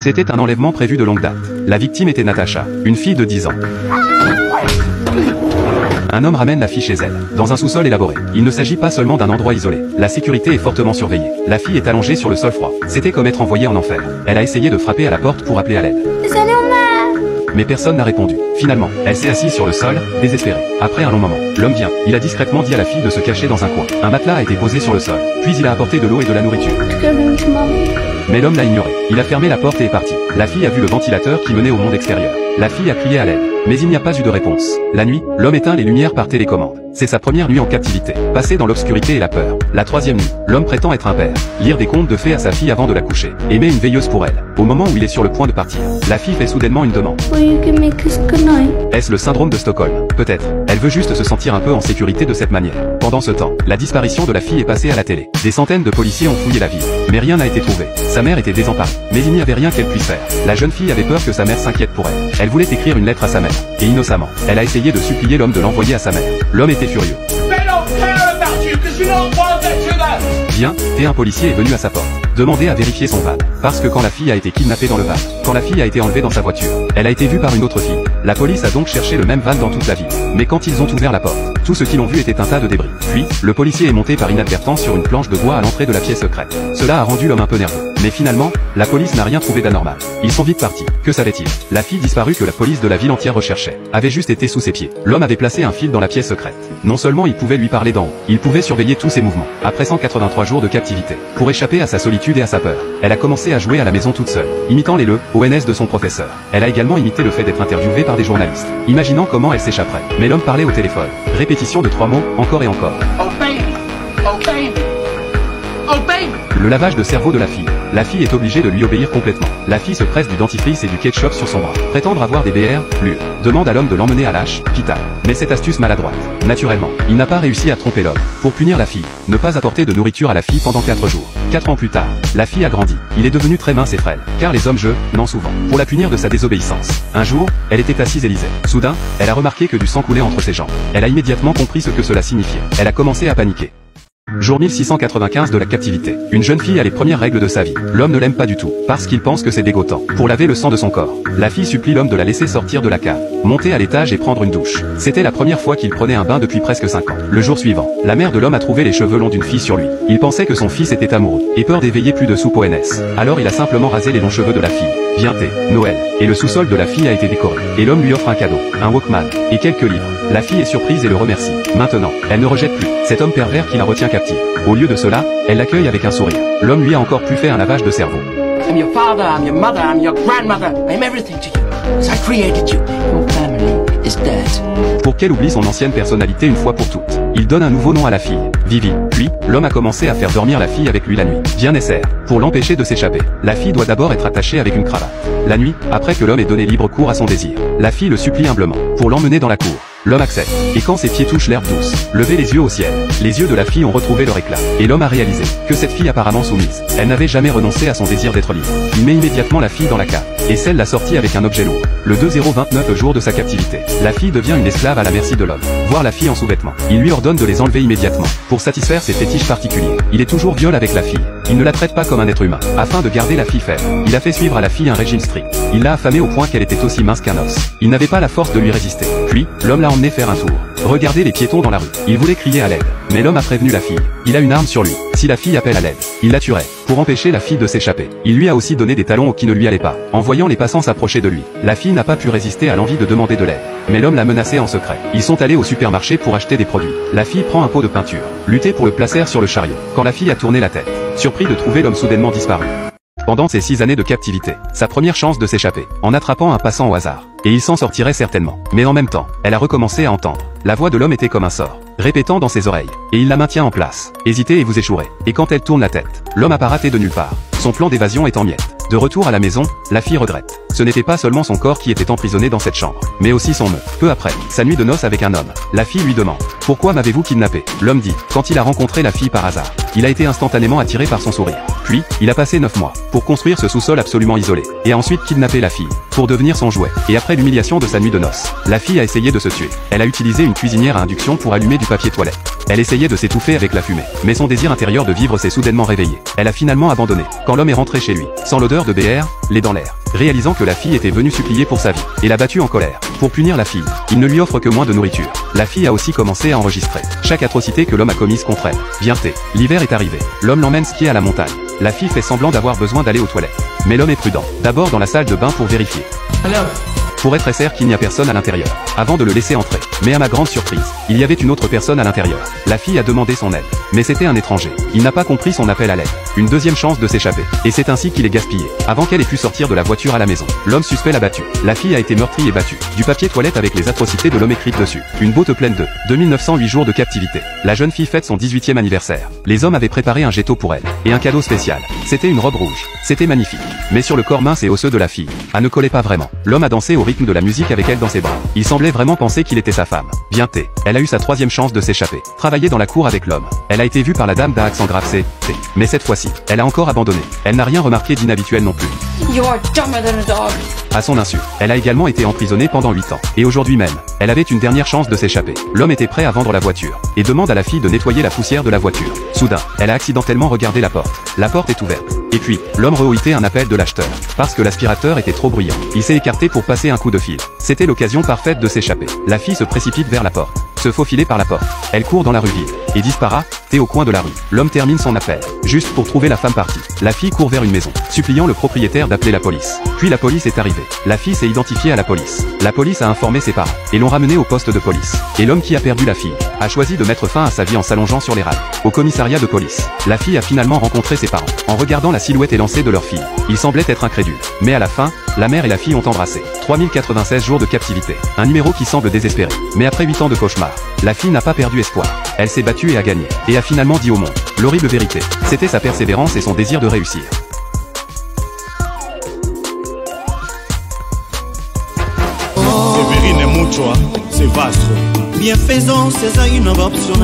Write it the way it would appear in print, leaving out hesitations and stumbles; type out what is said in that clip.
C'était un enlèvement prévu de longue date. La victime était Natacha, une fille de 10 ans. Un homme ramène la fille chez elle, dans un sous-sol élaboré. Il ne s'agit pas seulement d'un endroit isolé. La sécurité est fortement surveillée. La fille est allongée sur le sol froid. C'était comme être envoyée en enfer. Elle a essayé de frapper à la porte pour appeler à l'aide. Mais personne n'a répondu. Finalement, elle s'est assise sur le sol, désespérée. Après un long moment, l'homme vient. Il a discrètement dit à la fille de se cacher dans un coin. Un matelas a été posé sur le sol. Puis il a apporté de l'eau et de la nourriture. Mais l'homme l'a ignoré. Il a fermé la porte et est parti. La fille a vu le ventilateur qui menait au monde extérieur. La fille a crié à l'aide. Mais il n'y a pas eu de réponse. La nuit, l'homme éteint les lumières par télécommande. C'est sa première nuit en captivité. Passée dans l'obscurité et la peur. La troisième nuit, l'homme prétend être un père. Lire des contes de fées à sa fille avant de la coucher. Aimer une veilleuse pour elle. Au moment où il est sur le point de partir, la fille fait soudainement une demande. Est-ce le syndrome de Stockholm? Peut-être. Elle veut juste se sentir un peu en sécurité de cette manière. Pendant ce temps, la disparition de la fille est passée à la télé. Des centaines de policiers ont fouillé la ville. Mais rien n'a été trouvé. Sa mère était désemparée. Mais il n'y avait rien qu'elle puisse faire. La jeune fille avait peur que sa mère s'inquiète pour elle. Elle voulait écrire une lettre à sa mère. Et innocemment, elle a essayé de supplier l'homme de l'envoyer à sa mère. L'homme était furieux. Viens, et un policier est venu à sa porte. Demander à vérifier son van. Parce que quand la fille a été kidnappée dans le van, quand la fille a été enlevée dans sa voiture, elle a été vue par une autre fille. La police a donc cherché le même van dans toute la ville. Mais quand ils ont ouvert la porte, tout ce qu'ils ont vu était un tas de débris. Puis, le policier est monté par inadvertance sur une planche de bois à l'entrée de la pièce secrète. Cela a rendu l'homme un peu nerveux. Mais finalement, la police n'a rien trouvé d'anormal. Ils sont vite partis. Que savait-il? La fille disparue que la police de la ville entière recherchait avait juste été sous ses pieds. L'homme avait placé un fil dans la pièce secrète. Non seulement il pouvait lui parler d'en haut, il pouvait surveiller tous ses mouvements. Après 183 jours de captivité, pour échapper à sa solitude et à sa peur, elle a commencé à jouer à la maison toute seule, imitant les ONS de son professeur. Elle a également imité le fait d'être interviewée par des journalistes, imaginant comment elle s'échapperait. Mais l'homme parlait au téléphone. Répétition de 3 mots, encore et encore. Oh baby, oh baby, oh baby. Le lavage de cerveau de la fille. La fille est obligée de lui obéir complètement. La fille se presse du dentifrice et du ketchup sur son bras. Prétendre avoir des BR, lui, demande à l'homme de l'emmener à l'hôpital. Mais cette astuce maladroite. Naturellement, il n'a pas réussi à tromper l'homme. Pour punir la fille, ne pas apporter de nourriture à la fille pendant 4 jours. 4 ans plus tard, la fille a grandi. Il est devenu très mince et frêle, car les hommes non souvent. Pour la punir de sa désobéissance. Un jour, elle était assise et lisait. Soudain, elle a remarqué que du sang coulait entre ses jambes. Elle a immédiatement compris ce que cela signifiait. Elle a commencé à paniquer. Jour 1695 de la captivité. Une jeune fille a les premières règles de sa vie. L'homme ne l'aime pas du tout, parce qu'il pense que c'est dégoûtant. Pour laver le sang de son corps, la fille supplie l'homme de la laisser sortir de la cave, monter à l'étage et prendre une douche. C'était la première fois qu'il prenait un bain depuis presque 5 ans. Le jour suivant, la mère de l'homme a trouvé les cheveux longs d'une fille sur lui. Il pensait que son fils était amoureux, et peur d'éveiller plus de soupe ONS. Alors il a simplement rasé les longs cheveux de la fille. Bientôt, Noël, et le sous-sol de la fille a été décoré. Et l'homme lui offre un cadeau, un Walkman, et quelques livres. La fille est surprise et le remercie. Maintenant, elle ne rejette plus cet homme pervers qui la retient captive. Au lieu de cela, elle l'accueille avec un sourire. L'homme lui a encore plus fait un lavage de cerveau. I'm your father, I'm your mother, I'm your grandmother, I'm everything to you. Because I created you. Your family is dead. Pour qu'elle oublie son ancienne personnalité une fois pour toutes. Il donne un nouveau nom à la fille, Vivi. Puis, l'homme a commencé à faire dormir la fille avec lui la nuit. Bien nécessaire. Pour l'empêcher de s'échapper, la fille doit d'abord être attachée avec une cravate. La nuit, après que l'homme ait donné libre cours à son désir, la fille le supplie humblement, pour l'emmener dans la cour. L'homme accepte. Et quand ses pieds touchent l'herbe douce, levez les yeux au ciel. Les yeux de la fille ont retrouvé leur éclat. Et l'homme a réalisé que cette fille apparemment soumise, elle n'avait jamais renoncé à son désir d'être libre. Il met immédiatement la fille dans la cave. Et celle l'a sortie avec un objet lourd. Le 2029 jour de sa captivité, la fille devient une esclave à la merci de l'homme. Voir la fille en sous-vêtements. Il lui ordonne de les enlever immédiatement. Pour satisfaire ses fétiches particuliers. Il est toujours viol avec la fille. Il ne la traite pas comme un être humain. Afin de garder la fille faible, il a fait suivre à la fille un régime strict. Il l'a affamée au point qu'elle était aussi mince qu'un os. Il n'avait pas la force de lui résister. Puis, l'homme l'a emmené faire un tour. Regardez les piétons dans la rue. Il voulait crier à l'aide. Mais l'homme a prévenu la fille. Il a une arme sur lui. Si la fille appelle à l'aide, il la tuerait. Pour empêcher la fille de s'échapper, il lui a aussi donné des talons qui ne lui allaient pas. En voyant les passants s'approcher de lui, la fille n'a pas pu résister à l'envie de demander de l'aide. Mais l'homme l'a menacée en secret. Ils sont allés au supermarché pour acheter des produits. La fille prend un pot de peinture. Lutter pour le placer sur le chariot. Quand la fille a tourné la tête, surpris de trouver l'homme soudainement disparu. Pendant ces 6 années de captivité, sa première chance de s'échapper, en attrapant un passant au hasard. Et il s'en sortirait certainement. Mais en même temps, elle a recommencé à entendre. La voix de l'homme était comme un sort, répétant dans ses oreilles. Et il la maintient en place. Hésitez et vous échouerez. Et quand elle tourne la tête, l'homme a pas raté de nulle part. Son plan d'évasion est en miettes. De retour à la maison, la fille regrette. Ce n'était pas seulement son corps qui était emprisonné dans cette chambre, mais aussi son nœud. Peu après, sa nuit de noces avec un homme. La fille lui demande « Pourquoi m'avez-vous kidnappé ?» L'homme dit, quand il a rencontré la fille par hasard, il a été instantanément attiré par son sourire. Puis, il a passé 9 mois pour construire ce sous-sol absolument isolé, et a ensuite kidnappé la fille pour devenir son jouet. Et après l'humiliation de sa nuit de noces, la fille a essayé de se tuer. Elle a utilisé une cuisinière à induction pour allumer du papier toilette. Elle essayait de s'étouffer avec la fumée, mais son désir intérieur de vivre s'est soudainement réveillé. Elle a finalement abandonné quand l'homme est rentré chez lui, sans l'odeur de BR, les dents l'air. Réalisant que la fille était venue supplier pour sa vie, et l'a battu en colère. Pour punir la fille, il ne lui offre que moins de nourriture. La fille a aussi commencé à enregistrer chaque atrocité que l'homme a commise contre elle. Bientôt, l'hiver est arrivé. L'homme l'emmène skier à la montagne. La fille fait semblant d'avoir besoin d'aller aux toilettes. Mais l'homme est prudent. D'abord dans la salle de bain pour vérifier. Pour être certain qu'il n'y a personne à l'intérieur, avant de le laisser entrer. Mais à ma grande surprise, il y avait une autre personne à l'intérieur. La fille a demandé son aide. Mais c'était un étranger. Il n'a pas compris son appel à l'aide. Une deuxième chance de s'échapper. Et c'est ainsi qu'il est gaspillé. Avant qu'elle ait pu sortir de la voiture à la maison. L'homme suspect l'a battu. La fille a été meurtrie et battue. Du papier toilette avec les atrocités de l'homme écrites dessus. Une botte pleine de 2908 jours de captivité. La jeune fille fête son 18e anniversaire. Les hommes avaient préparé un gâteau pour elle. Et un cadeau spécial. C'était une robe rouge. C'était magnifique. Mais sur le corps mince et osseux de la fille, elle ne collait pas vraiment. L'homme a dansé au rythme de la musique avec elle dans ses bras. Il semblait vraiment penser qu'il était sa femme. Bientôt, elle a eu sa troisième chance de s'échapper. Travailler dans la cour avec l'homme. Elle a été vue par la dame d'un accent grave C. Mais cette fois-ci, elle a encore abandonné. Elle n'a rien remarqué d'inhabituel non plus. You are dumber than a dog. À son insu, elle a également été emprisonnée pendant 8 ans. Et aujourd'hui même, elle avait une dernière chance de s'échapper. L'homme était prêt à vendre la voiture. Et demande à la fille de nettoyer la poussière de la voiture. Soudain, elle a accidentellement regardé la porte. La porte est ouverte. Et puis, l'homme reouitait un appel de l'acheteur. Parce que l'aspirateur était trop bruyant. Il s'est écarté pour passer un coup de fil. C'était l'occasion parfaite de s'échapper. La fille se précipite vers la porte. Se faufiler par la porte. Elle court dans la rue vide. Et disparaît, au coin de la rue. L'homme termine son appel. Juste pour trouver la femme partie. La fille court vers une maison, suppliant le propriétaire d'appeler la police. Puis la police est arrivée. La fille s'est identifiée à la police. La police a informé ses parents. Et l'ont ramenée au poste de police. Et l'homme qui a perdu la fille a choisi de mettre fin à sa vie en s'allongeant sur les rails. Au commissariat de police, la fille a finalement rencontré ses parents. En regardant la silhouette élancée de leur fille, ils semblaient être incrédules. Mais à la fin, la mère et la fille ont embrassé. 3096 jours de captivité. Un numéro qui semble désespéré. Mais après 8 ans de cauchemar, la fille n'a pas perdu espoir. Elle s'est battue et a gagné. Et a finalement dit au monde l'horrible vérité. C'était sa persévérance et son désir de réussir. Severine mucho, c'est vaste. Bienfaisance, c'est ça une option.